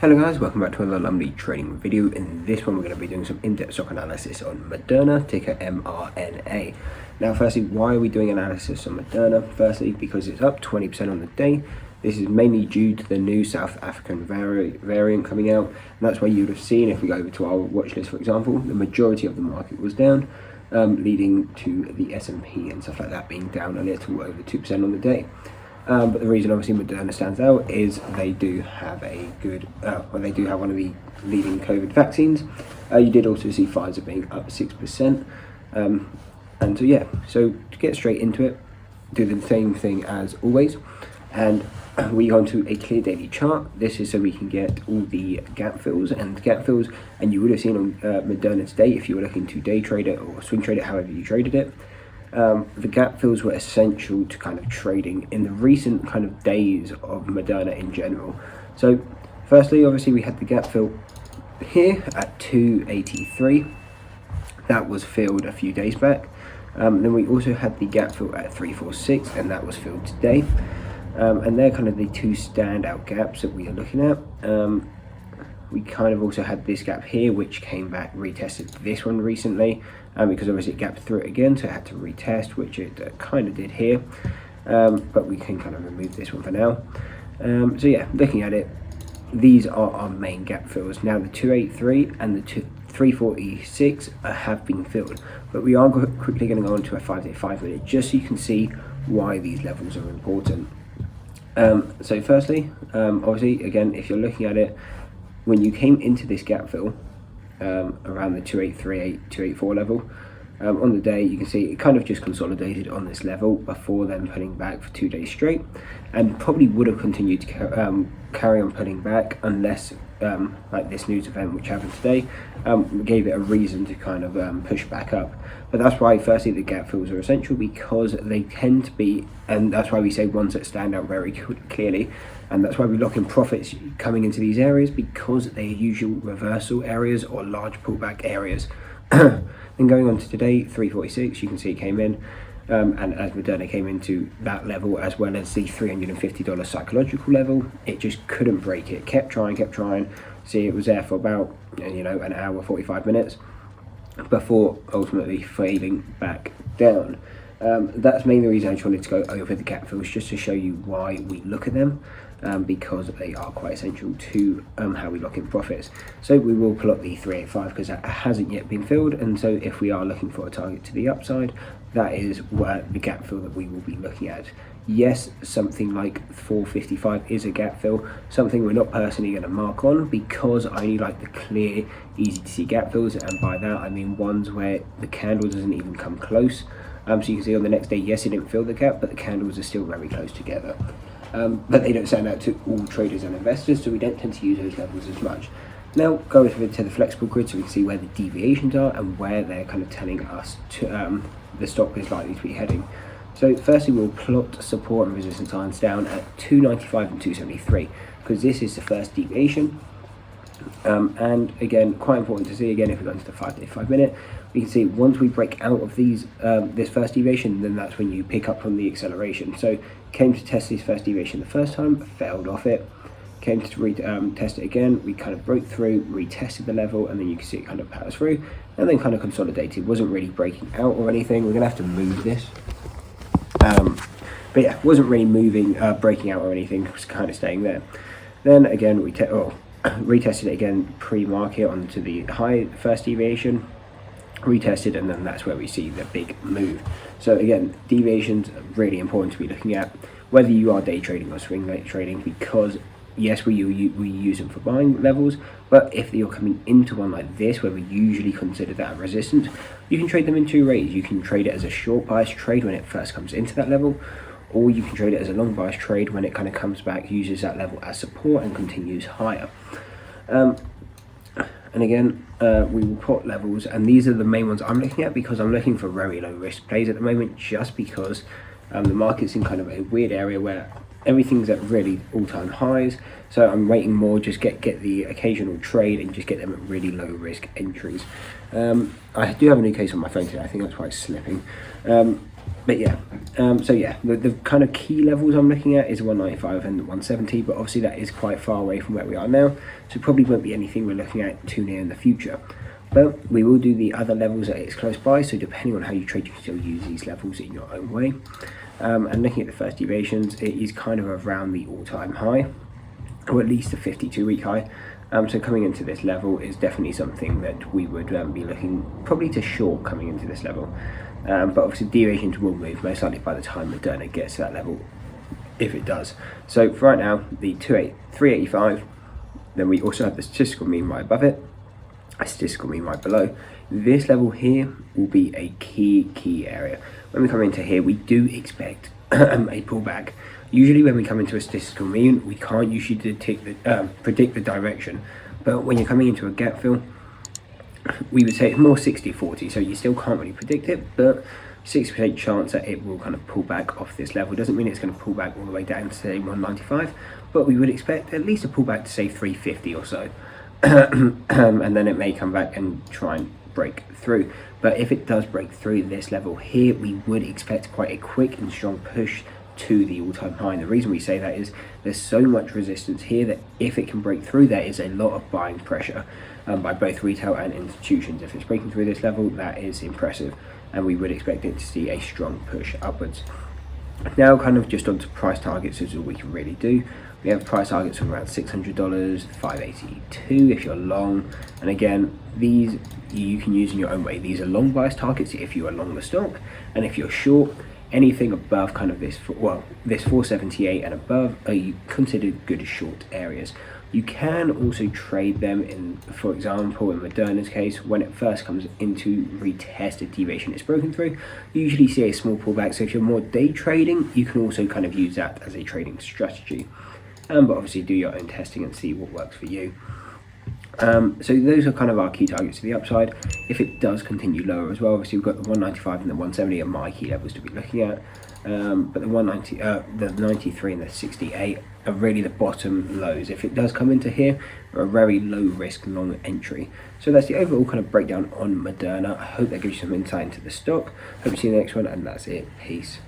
Hello guys, welcome back to another lovely trading video. In this one we're going to be doing some in-depth stock analysis on Moderna, ticker MRNA. Now firstly, why are we doing analysis on Moderna? Firstly, because it's up 20% on the day. This is mainly due to the new South African variant coming out, and that's why you would have seen, if we go over to our watch list for example, the majority of the market was down, leading to the S&P and stuff like that being down a little over 2% on the day. But the reason obviously Moderna stands out is they do have a good, they do have one of the leading COVID vaccines. You did also see Pfizer being up 6%. And so yeah, so to get straight into it, do the same thing as always. And we go into a clear daily chart. This is so we can get all the gap fills, and you would have seen on Moderna today, if you were looking to day trade it or swing trade it, however you traded it. The gap fills were essential to kind of trading in the recent kind of days of Moderna in general. So firstly, obviously we had the gap fill here at 283. That was filled a few days back. Then we also had the gap fill at 346, and that was filled today. And they're kind of the two standout gaps that we are looking at. We kind of also had this gap here, which came back, retested this one recently, because obviously it gapped through it again, so it had to retest, which it kind of did here. But we can kind of remove this one for now. So yeah, looking at it, these are our main gap fills. Now the 283 and the 346 have been filled, but we are quickly going to go on to a 5-day 5-minute, just so you can see why these levels are important. So firstly, obviously, again, if you're looking at it, when you came into this gap fill around the 2838, 284 level, on the day you can see it kind of just consolidated on this level before then pulling back for 2 days straight, and probably would have continued to carry on pulling back unless like this news event which happened today gave it a reason to kind of push back up. But that's why firstly the gap fills are essential, because they tend to be, and that's why we say ones that stand out very clearly, and that's why we lock in profits coming into these areas, because they are usual reversal areas or large pullback areas. Then going on to today, 346, you can see it came in, and as Moderna came into that level, as well as the $350 psychological level, it just couldn't break it. Kept trying. See, it was there for about, an hour, 45 minutes before ultimately failing back down. That's mainly the reason I just wanted to go over the gap fills, just to show you why we look at them, because they are quite essential to how we lock in profits. So we will pull up the 385 because that hasn't yet been filled, and so if we are looking for a target to the upside, that is where the gap fill that we will be looking at. Yes, something like 455 is a gap fill, something we're not personally going to mark on, because I only like the clear, easy to see gap fills, and by that I mean ones where the candle doesn't even come close. So you can see on the next day, yes, it didn't fill the gap, but the candles are still very close together. But they don't stand out to all traders and investors, so we don't tend to use those levels as much. Now, go over to the flexible grid so we can see where the deviations are and where they're kind of telling us to the stock is likely to be heading. So firstly, we'll plot support and resistance lines down at 295 and 273, because this is the first deviation. And again, quite important to see, again, if we go into the 5-day 5-minute, we can see once we break out of these this first deviation, then that's when you pick up from the acceleration. So came to test this first deviation the first time, failed off it, came to test it again, we kind of broke through, retested the level, and then you can see it kind of pass through, and then kind of consolidated. Wasn't really breaking out or anything. We're gonna have to move this. But yeah, wasn't really moving, breaking out or anything, it was kind of staying there. Then again, we retested it again pre-market onto the high first deviation, retested, and then that's where we see the big move. So again, deviations are really important to be looking at, whether you are day trading or swing trading, because yes, we use them for buying levels, but if you're coming into one like this, where we usually consider that a resistance, you can trade them in two ways. You can trade it as a short bias trade when it first comes into that level, or you can trade it as a long bias trade when it kind of comes back, uses that level as support, and continues higher. And again, we will plot levels, and these are the main ones I'm looking at, because I'm looking for very low risk plays at the moment, just because the market's in kind of a weird area where everything's at really all-time highs. So I'm waiting more, just get the occasional trade and just get them at really low risk entries. I do have a new case on my phone today, I think that's why it's slipping. But yeah, so yeah, the kind of key levels I'm looking at is 195 and 170, but obviously that is quite far away from where we are now, so probably won't be anything we're looking at too near in the future. But we will do the other levels that it's close by, so depending on how you trade, you can still use these levels in your own way. And looking at the first deviations, it is kind of around the all-time high, or at least the 52-week high. So coming into this level is definitely something that we would be looking probably to short coming into this level. But obviously deviations will move most likely by the time Moderna gets to that level, if it does. So for right now, the 385, then we also have the statistical mean right above it, a statistical mean right below. This level here will be a key area. When we come into here, we do expect a pullback. Usually when we come into a statistical mean, we can't usually predict the direction, but when you're coming into a gap fill, we would say it's more 60-40, so you still can't really predict it, but 60% chance that it will kind of pull back off this level. Doesn't mean it's going to pull back all the way down to say 195, but we would expect at least a pullback to say 350 or so. And then it may come back and try and break through. But if it does break through this level here, we would expect quite a quick and strong push to the all-time high. And the reason we say that is there's so much resistance here that if it can break through, there is a lot of buying pressure by both retail and institutions. If it's breaking through this level, that is impressive, and we would expect it to see a strong push upwards. Now kind of just onto price targets is all we can really do. We have price targets of around $600, $582 if you're long, and again these you can use in your own way. These are long bias targets if you are long the stock, and if you're short, anything above kind of this 478 and above are considered good short areas. You can also trade them in, for example, in Moderna's case, when it first comes into retested deviation it's broken through, you usually see a small pullback. So if you're more day trading, you can also kind of use that as a trading strategy. But obviously do your own testing and see what works for you. So those are kind of our key targets to the upside. If it does continue lower as well, obviously we've got the 195 and the 170 are my key levels to be looking at. But the 190, the 93 and the 68 are really the bottom lows. If it does come into here, we're a very low risk long entry. So that's the overall kind of breakdown on Moderna. I hope that gives you some insight into the stock. Hope you see you in the next one, and that's it. Peace.